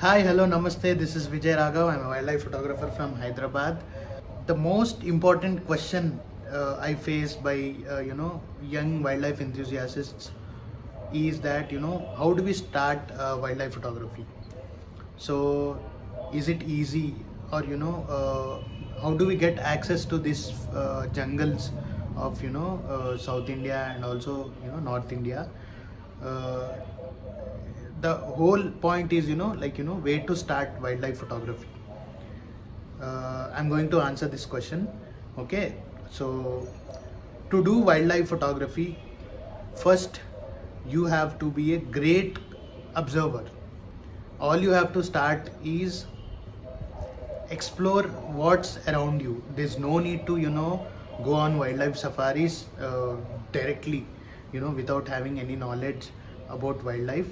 Hi, hello, namaste. This is Vijay Raghav. I'm a wildlife photographer from Hyderabad. The most important question I face by young wildlife enthusiasts is that how do we start wildlife photography? So, is it easy, or how do we get access to these jungles of South India and also North India? Uh, the whole point is where to start wildlife photography. I'm going to answer this question. Okay, so to do wildlife photography, first you have to be a great observer. All you have to start is explore what's around you. There's no need to go on wildlife safaris directly, without having any knowledge about wildlife.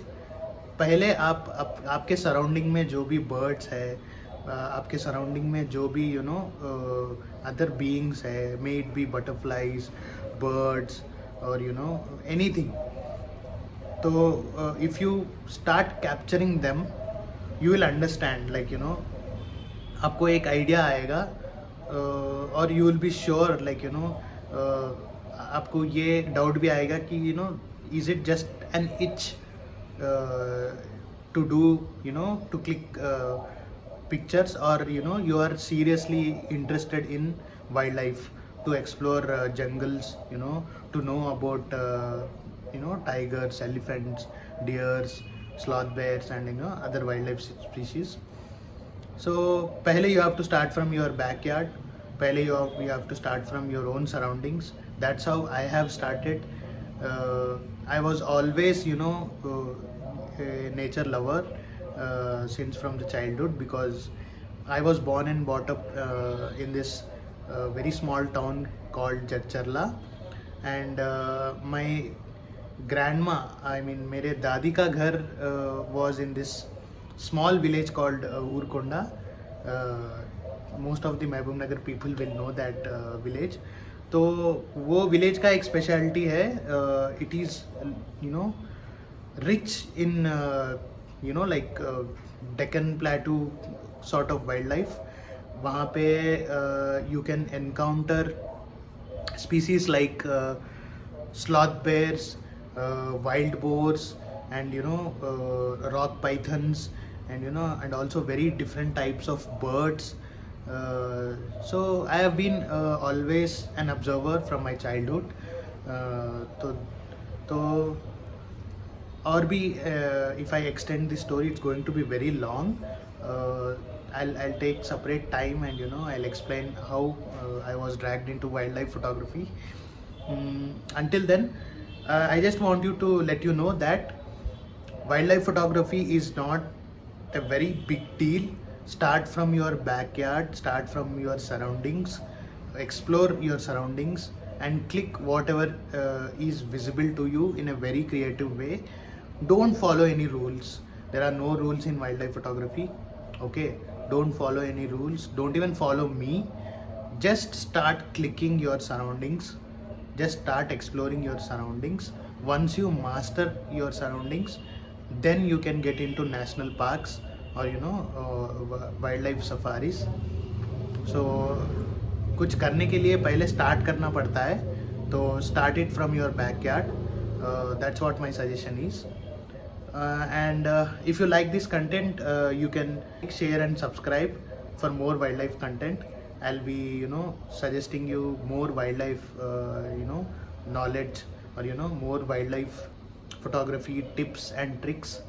पहले आपके surrounding में जो भी birds है, आपके surrounding में जो भी अदर बीइंग्स है, may it be butterflies, birds और एनीथिंग. तो if you start capturing them you will understand, आपको एक आइडिया आएगा. और यू विल बी श्योर, आपको ये डाउट भी आएगा कि is it just an etch to do, to click pictures, or you are seriously interested in wildlife, to explore jungles, to know about tigers, elephants, deers, sloth bears, and other wildlife species. So pehle you have to start from your backyard. Pehle you have to start from your own surroundings. That's how I have started. I was always a nature lover since from the childhood, because I was born and brought up in this very small town called Jadcherla. And my grandma, I mean mere dadi ka ghar was in this small village called Urkonda. Most of the Mehboob Nagar people will know that village. तो वो village का एक speciality है. It is rich in like Deccan Plateau sort of wildlife. वहाँ पे you can encounter species like sloth bears, wild boars, and rock pythons, and and also very different types of birds. So I have been always an observer from my childhood. तो और भी, if I extend this story, it's going to be very long. I'll take separate time, and I'll explain how I was dragged into wildlife photography. Until then, I just want you to let you know that wildlife photography is not a very big deal. Start from your backyard, start from your surroundings, explore your surroundings, and click whatever is visible to you in a very creative way. Don't follow any rules. There are no rules in wildlife photography. Okay, don't follow any rules, don't even follow me. Just start clicking your surroundings, just start exploring your surroundings. Once you master your surroundings, then you can get into national parks or wildlife safaris. So कुछ करने के लिए पहले start करना पड़ता है, तो start it from your backyard. That's what my suggestion is. And if you like this content, you can share and subscribe for more wildlife content. I'll be suggesting you more wildlife knowledge, or more wildlife photography tips and tricks.